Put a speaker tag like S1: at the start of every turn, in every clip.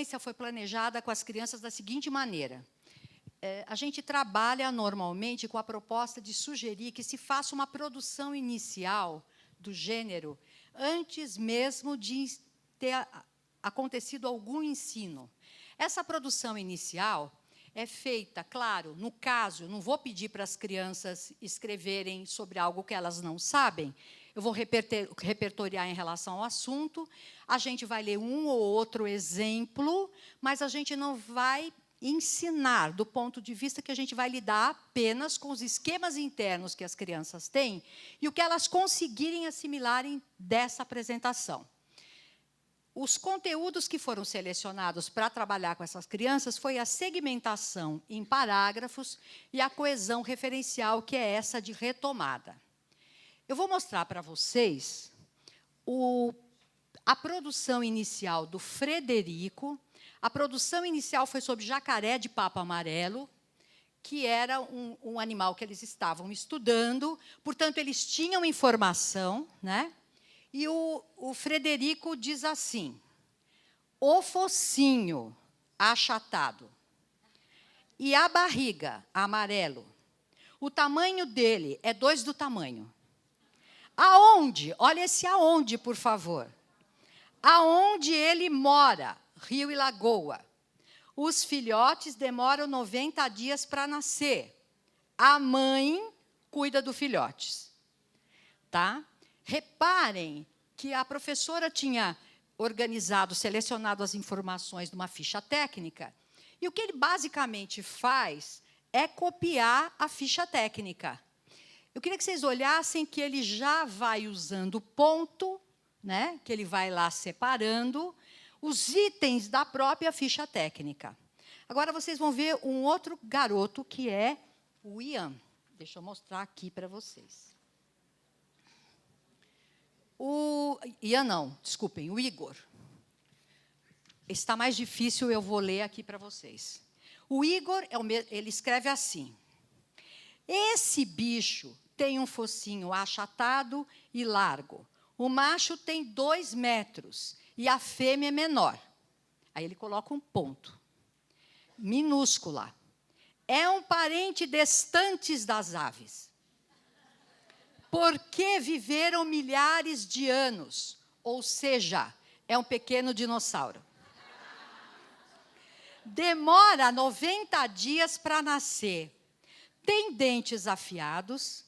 S1: sequência foi planejada com as crianças da seguinte maneira. A gente trabalha normalmente com a proposta de sugerir que se faça uma produção inicial do gênero antes mesmo de ter acontecido algum ensino. Essa produção inicial é feita, claro, no caso, eu não vou pedir para as crianças escreverem sobre algo que elas não sabem, eu vou repertoriar em relação ao assunto, a gente vai ler um ou outro exemplo, mas a gente não vai ensinar do ponto de vista que a gente vai lidar apenas com os esquemas internos que as crianças têm e o que elas conseguirem assimilarem dessa apresentação. Os conteúdos que foram selecionados para trabalhar com essas crianças foi a segmentação em parágrafos e a coesão referencial, que é essa de retomada. Eu vou mostrar para vocês a produção inicial do Frederico. A produção inicial foi sobre jacaré de papo amarelo, que era um animal que eles estavam estudando, portanto, eles tinham informação, né? E o Frederico diz assim, o focinho achatado e a barriga amarelo, o tamanho dele é 2 do tamanho. Aonde? Olha esse aonde, por favor. Aonde ele mora, rio e lagoa. Os filhotes demoram 90 dias para nascer. A mãe cuida dos filhotes. Tá? Reparem que a professora tinha organizado, selecionado as informações numa ficha técnica, e o que ele basicamente faz é copiar a ficha técnica. Eu queria que vocês olhassem que ele já vai usando ponto, né, que ele vai lá separando os itens da própria ficha técnica. Agora, vocês vão ver um outro garoto, que é o Ian. Deixa eu mostrar aqui para vocês. O Igor. Está mais difícil, eu vou ler aqui para vocês. O Igor, ele escreve assim. Esse bicho tem um focinho achatado e largo. O macho tem 2 metros e a fêmea é menor. Aí ele coloca um ponto. Minúscula. É um parente distante das aves. Porque viveram milhares de anos, ou seja, é um pequeno dinossauro. Demora 90 dias para nascer. Tem dentes afiados,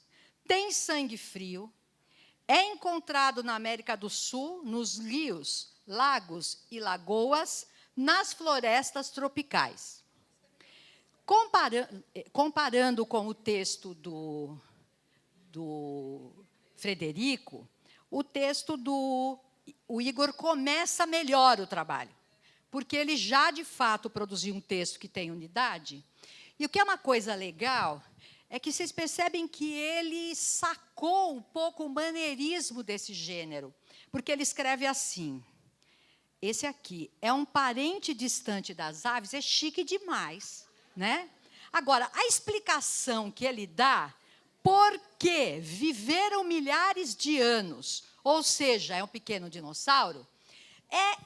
S1: tem sangue frio, é encontrado na América do Sul, nos rios, lagos e lagoas, nas florestas tropicais. Comparando com o texto do Frederico, o texto o Igor começa melhor o trabalho, porque ele já, de fato, produziu um texto que tem unidade. E o que é uma coisa legal é que vocês percebem que ele sacou um pouco o maneirismo desse gênero, porque ele escreve assim, esse aqui é um parente distante das aves, é chique demais, né? Agora, a explicação que ele dá, porque viveram milhares de anos, ou seja, é um pequeno dinossauro,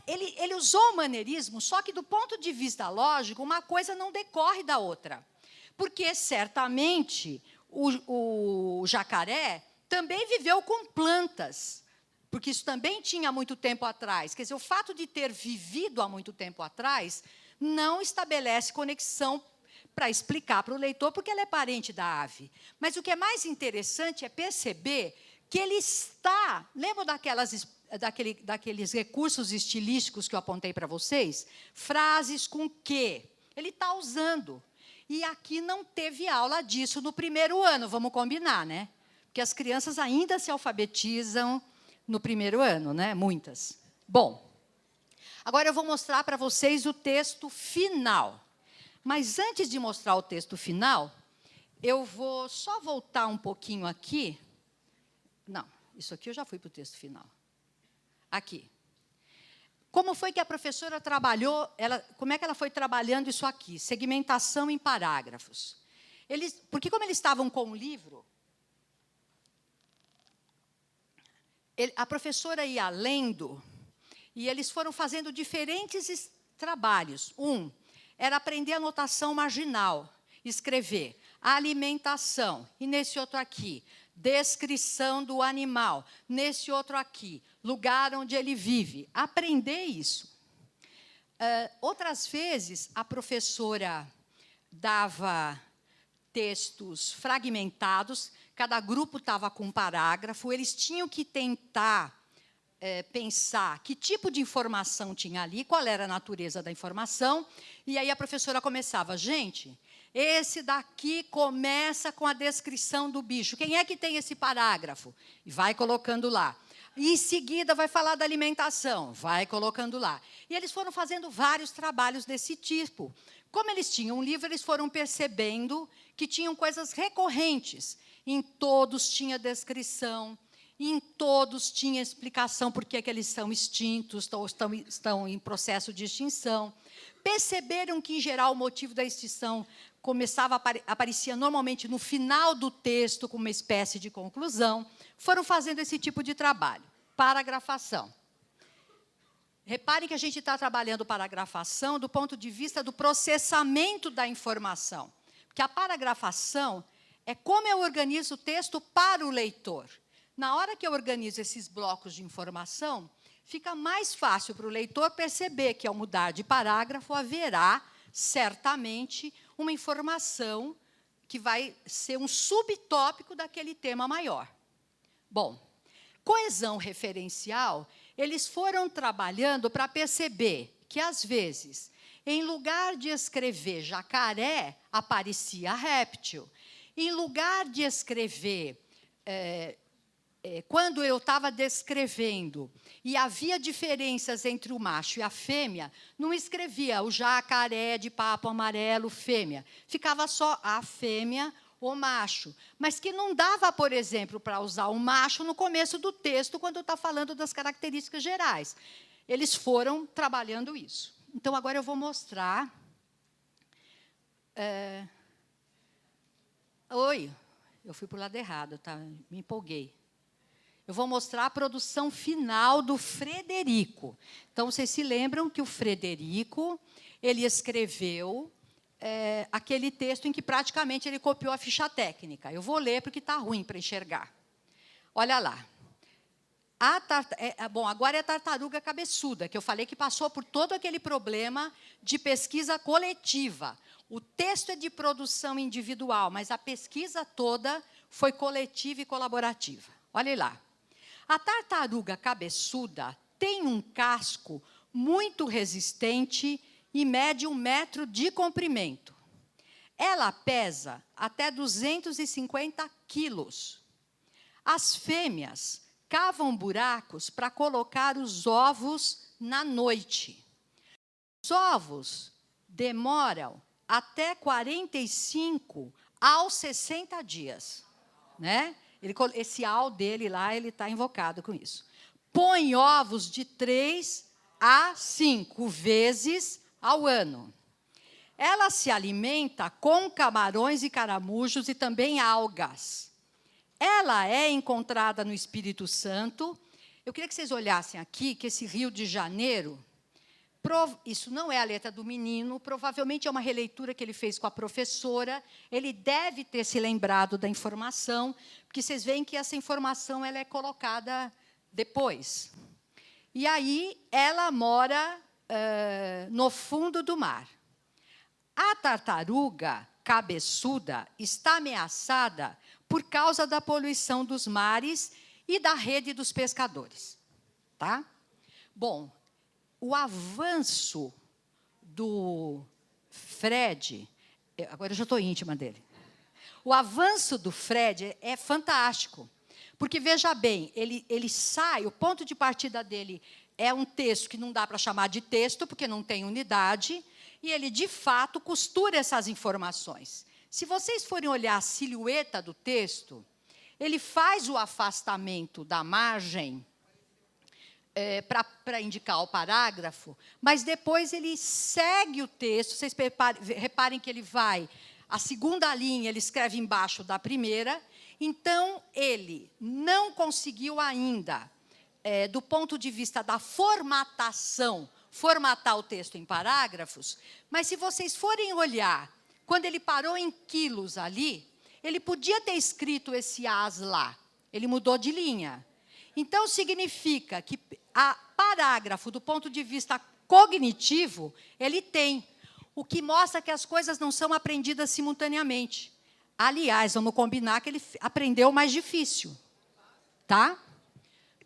S1: ele usou o maneirismo, só que do ponto de vista lógico, uma coisa não decorre da outra. Porque, certamente, o jacaré também viveu com plantas, porque isso também tinha muito tempo atrás. Quer dizer, o fato de ter vivido há muito tempo atrás não estabelece conexão para explicar para o leitor, porque ele é parente da ave. Mas o que é mais interessante é perceber que ele está... Lembram daqueles recursos estilísticos que eu apontei para vocês? Frases com que ele está usando. E aqui não teve aula disso no primeiro ano, vamos combinar, né? Porque as crianças ainda se alfabetizam no primeiro ano, né? Muitas. Bom, agora eu vou mostrar para vocês o texto final. Mas antes de mostrar o texto final, eu vou só voltar um pouquinho aqui. Não, isso aqui eu já fui para o texto final. Aqui. Como foi que a professora trabalhou, como é que ela foi trabalhando isso aqui? Segmentação em parágrafos. Porque como eles estavam com o livro, a professora ia lendo, e eles foram fazendo diferentes trabalhos. Era aprender a notação marginal, escrever alimentação, e nesse outro aqui, descrição do animal, nesse outro aqui, lugar onde ele vive. Aprender isso. Outras vezes, a professora dava textos fragmentados, cada grupo estava com um parágrafo, eles tinham que tentar pensar que tipo de informação tinha ali, qual era a natureza da informação, e aí a professora começava, gente, esse daqui começa com a descrição do bicho, quem é que tem esse parágrafo? E vai colocando lá. E, em seguida, vai falar da alimentação, vai colocando lá. E eles foram fazendo vários trabalhos desse tipo. Como eles tinham um livro, eles foram percebendo que tinham coisas recorrentes. Em todos tinha descrição, em todos tinha explicação por que eles são extintos, ou estão em processo de extinção. Perceberam que, em geral, o motivo da extinção aparecia normalmente no final do texto, com uma espécie de conclusão. Foram fazendo esse tipo de trabalho. Paragrafação. Reparem que a gente está trabalhando paragrafação do ponto de vista do processamento da informação. Porque a paragrafação é como eu organizo o texto para o leitor. Na hora que eu organizo esses blocos de informação, fica mais fácil para o leitor perceber que, ao mudar de parágrafo, haverá, certamente, uma informação que vai ser um subtópico daquele tema maior. Bom, coesão referencial, eles foram trabalhando para perceber que, às vezes, em lugar de escrever jacaré, aparecia réptil. Em lugar de escrever, quando eu estava descrevendo, e havia diferenças entre o macho e a fêmea, não escrevia o jacaré de papo amarelo, fêmea. Ficava só a fêmea, o macho, mas que não dava, por exemplo, para usar o macho no começo do texto, quando está falando das características gerais. Eles foram trabalhando isso. Então, agora eu vou mostrar... Oi, eu fui para o lado errado, tá? Me empolguei. Eu vou mostrar a produção final do Frederico. Então, vocês se lembram que o Frederico, ele escreveu... aquele texto em que praticamente ele copiou a ficha técnica. Eu vou ler porque está ruim para enxergar. Olha lá. Bom, agora é a tartaruga cabeçuda, que eu falei que passou por todo aquele problema de pesquisa coletiva. O texto é de produção individual, mas a pesquisa toda foi coletiva e colaborativa. Olha lá. A tartaruga cabeçuda tem um casco muito resistente e mede 1 metro de comprimento. Ela pesa até 250 quilos. As fêmeas cavam buracos para colocar os ovos na noite. Os ovos demoram até 45 aos 60 dias. Né? Esse ao dele lá, ele está invocado com isso. Põe ovos de 3 a 5 vezes ao ano. Ela se alimenta com camarões e caramujos e também algas. Ela é encontrada no Espírito Santo. Eu queria que vocês olhassem aqui, que esse Rio de Janeiro, isso não é a letra do menino, provavelmente é uma releitura que ele fez com a professora, ele deve ter se lembrado da informação, porque vocês veem que essa informação ela é colocada depois. E aí, ela mora no fundo do mar. A tartaruga cabeçuda está ameaçada por causa da poluição dos mares e da rede dos pescadores. Tá? Bom, o avanço do Fred... Agora eu já estou íntima dele. O avanço do Fred é fantástico. Porque, veja bem, ele sai, o ponto de partida dele é um texto que não dá para chamar de texto, porque não tem unidade, e ele, de fato, costura essas informações. Se vocês forem olhar a silhueta do texto, ele faz o afastamento da margem para indicar o parágrafo, mas depois ele segue o texto. Vocês reparem que ele vai... A segunda linha ele escreve embaixo da primeira. Então, ele não conseguiu ainda, do ponto de vista da formatação, formatar o texto em parágrafos, mas se vocês forem olhar, quando ele parou em quilos ali, ele podia ter escrito esse as lá. Ele mudou de linha. Então, significa que a parágrafo, do ponto de vista cognitivo, ele tem. O que mostra que as coisas não são aprendidas simultaneamente. Aliás, vamos combinar que ele aprendeu o mais difícil. Tá?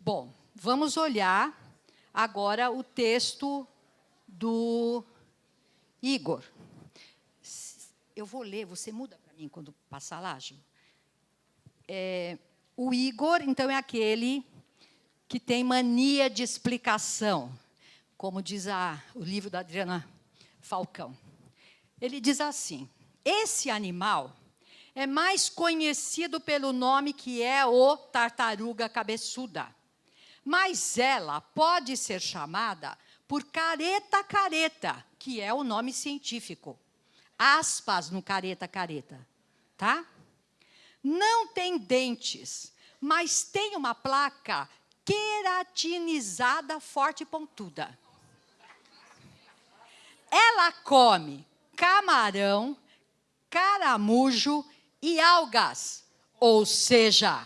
S1: Bom, vamos olhar agora o texto do Igor. Eu vou ler, você muda para mim quando passar lá, Gil? O Igor, então, é aquele que tem mania de explicação, como diz o livro da Adriana Falcão. Ele diz assim: esse animal é mais conhecido pelo nome que é o tartaruga cabeçuda, mas ela pode ser chamada por careta-careta, que é o nome científico. Aspas no careta-careta, tá? Não tem dentes, mas tem uma placa queratinizada forte e pontuda. Ela come camarão, caramujo e algas, ou seja,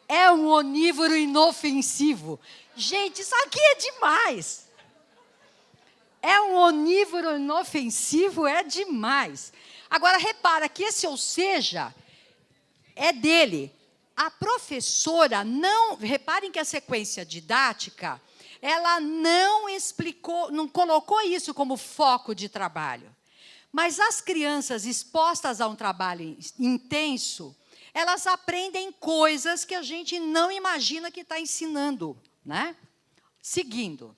S1: é um onívoro inofensivo. Gente, isso aqui é demais. É um onívoro inofensivo, é demais. Agora, repara que esse ou seja é dele. A professora não... Reparem que a sequência didática, ela não explicou, não colocou isso como foco de trabalho. Mas as crianças expostas a um trabalho intenso, elas aprendem coisas que a gente não imagina que está ensinando, né? Seguindo.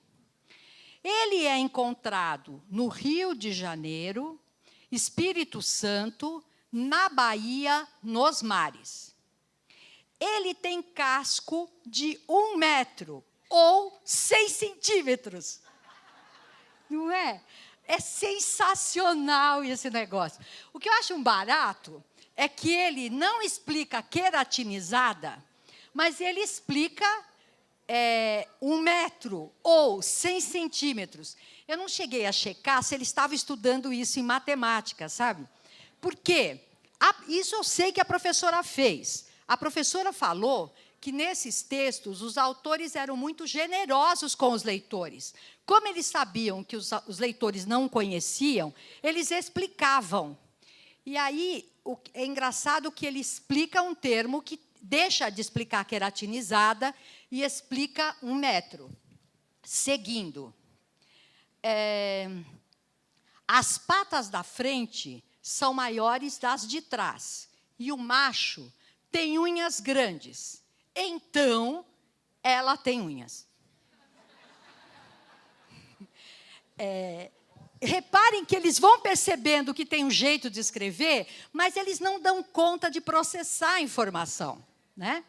S1: Ele é encontrado no Rio de Janeiro, Espírito Santo, na Bahia, nos mares. Ele tem casco de 1 metro ou 6 centímetros. Não é? É sensacional esse negócio. O que eu acho um barato é que ele não explica queratinizada, mas ele explica 1 metro ou 100 centímetros. Eu não cheguei a checar se ele estava estudando isso em matemática, sabe? Por quê? Isso eu sei que a professora fez. A professora falou que, nesses textos, os autores eram muito generosos com os leitores. Como eles sabiam que os leitores não conheciam, eles explicavam. E aí, é engraçado que ele explica um termo que deixa de explicar queratinizada e explica 1 metro. Seguindo. As patas da frente são maiores das de trás. E o macho tem unhas grandes. Então, ela tem unhas. Reparem que eles vão percebendo que tem um jeito de escrever, mas eles não dão conta de processar a informação, né?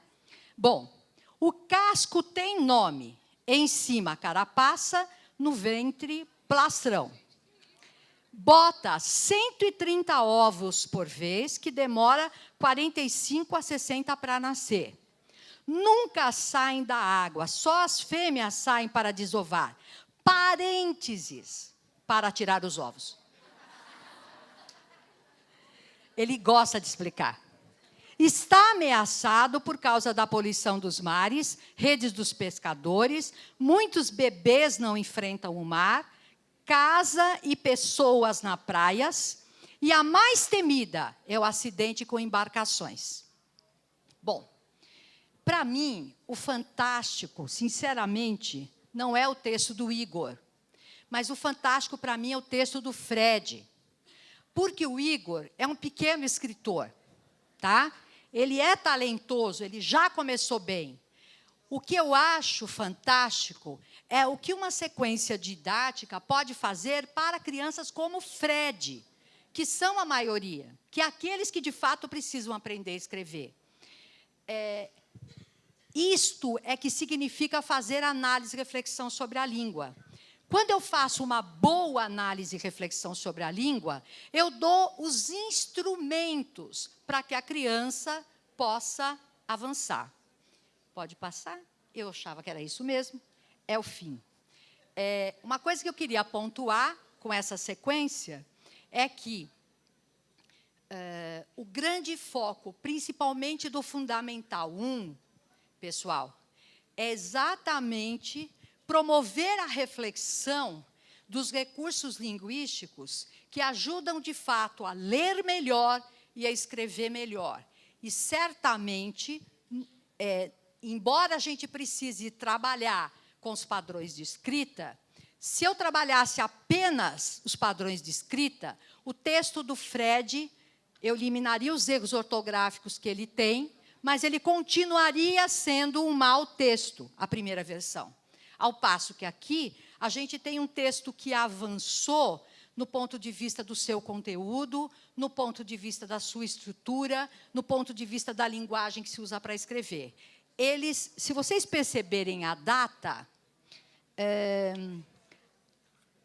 S1: Bom, o casco tem nome. Em cima, carapaça, no ventre, plastrão. Bota 130 ovos por vez, que demora 45 a 60 para nascer. Nunca saem da água, só as fêmeas saem para desovar. Parênteses, para tirar os ovos. Ele gosta de explicar. Está ameaçado por causa da poluição dos mares, redes dos pescadores, muitos bebês não enfrentam o mar, casa e pessoas nas praias, e a mais temida é o acidente com embarcações. Bom, para mim, o fantástico, sinceramente, não é o texto do Igor, mas o fantástico para mim é o texto do Fred, porque o Igor é um pequeno escritor, tá? Ele é talentoso, ele já começou bem. O que eu acho fantástico é o que uma sequência didática pode fazer para crianças como Fred, que são a maioria, que é aqueles que, de fato, precisam aprender a escrever. Isto é que significa fazer análise e reflexão sobre a língua. Quando eu faço uma boa análise e reflexão sobre a língua, eu dou os instrumentos para que a criança possa avançar. Pode passar? Eu achava que era isso mesmo. É o fim. Uma coisa que eu queria pontuar com essa sequência é que o grande foco, principalmente do Fundamental 1, pessoal, é exatamente promover a reflexão dos recursos linguísticos que ajudam, de fato, a ler melhor e a escrever melhor. E, certamente, embora a gente precise trabalhar com os padrões de escrita, se eu trabalhasse apenas os padrões de escrita, o texto do Fred, eu eliminaria os erros ortográficos que ele tem, mas ele continuaria sendo um mau texto, a primeira versão. Ao passo que aqui, a gente tem um texto que avançou no ponto de vista do seu conteúdo, no ponto de vista da sua estrutura, no ponto de vista da linguagem que se usa para escrever. Eles, se vocês perceberem a data,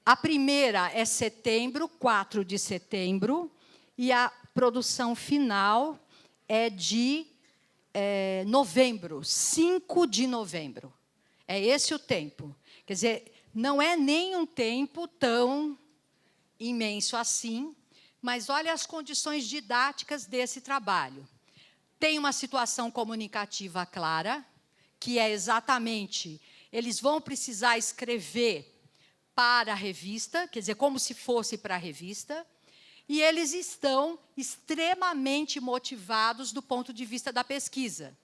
S1: a primeira é setembro, 4 de setembro, e a produção final é de novembro, 5 de novembro. É esse o tempo. Quer dizer, não é nem um tempo tão imenso assim, mas olha as condições didáticas desse trabalho. Tem uma situação comunicativa clara, que é exatamente, eles vão precisar escrever para a revista, quer dizer, como se fosse para a revista, e eles estão extremamente motivados do ponto de vista da pesquisa.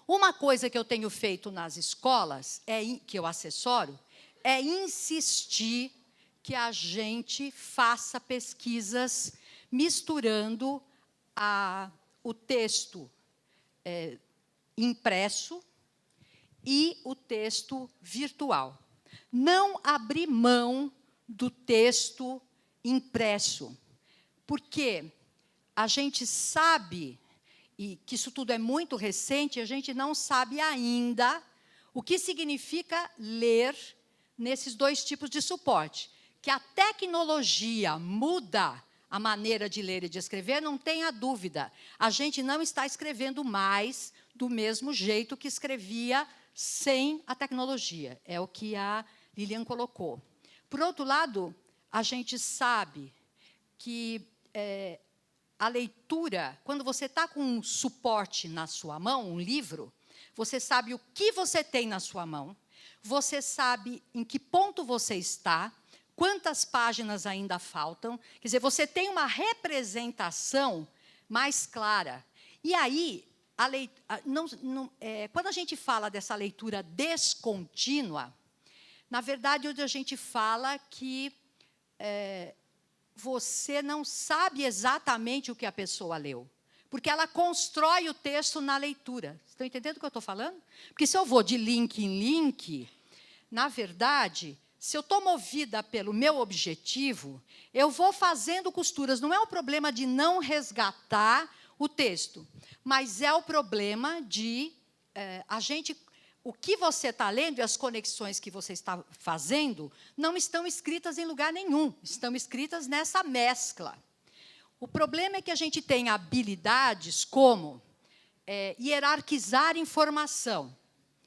S1: Uma coisa que eu tenho feito nas escolas, que eu assessoro, é insistir que a gente faça pesquisas misturando o texto impresso e o texto virtual. Não abrir mão do texto impresso, porque a gente sabe, e que isso tudo é muito recente, a gente não sabe ainda o que significa ler nesses dois tipos de suporte. Que a tecnologia muda a maneira de ler e de escrever, não tenha dúvida. A gente não está escrevendo mais do mesmo jeito que escrevia sem a tecnologia. É o que a Lilian colocou. Por outro lado, a gente sabe que a leitura, quando você está com um suporte na sua mão, um livro, você sabe o que você tem na sua mão, você sabe em que ponto você está, quantas páginas ainda faltam. Quer dizer, você tem uma representação mais clara. E aí, quando a gente fala dessa leitura descontínua, na verdade, onde a gente fala que você não sabe exatamente o que a pessoa leu, porque ela constrói o texto na leitura. Estão entendendo o que eu estou falando? Porque se eu vou de link em link, na verdade, se eu estou movida pelo meu objetivo, eu vou fazendo costuras. Não é o problema de não resgatar o texto, mas é o problema de o que você está lendo e as conexões que você está fazendo não estão escritas em lugar nenhum, estão escritas nessa mescla. O problema é que a gente tem habilidades como hierarquizar informação,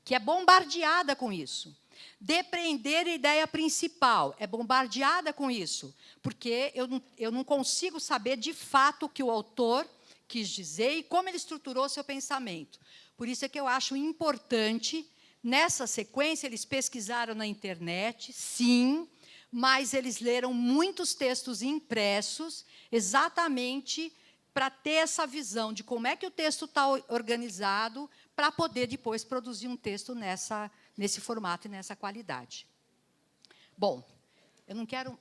S1: que é bombardeada com isso. Depreender a ideia principal, é bombardeada com isso, porque eu não consigo saber, de fato, o que o autor quis dizer e como ele estruturou seu pensamento. Por isso é que eu acho importante, nessa sequência, eles pesquisaram na internet, sim, mas eles leram muitos textos impressos, exatamente para ter essa visão de como é que o texto está organizado, para poder depois produzir um texto nesse formato e nessa qualidade. Bom, eu não quero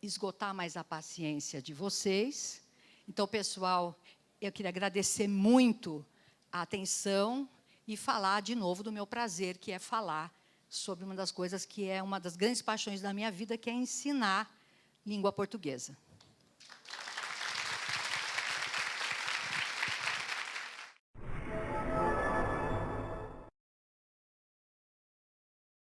S1: esgotar mais a paciência de vocês. Então, pessoal, eu queria agradecer muito a atenção e falar de novo do meu prazer, que é falar sobre uma das coisas que é uma das grandes paixões da minha vida, que é ensinar língua portuguesa.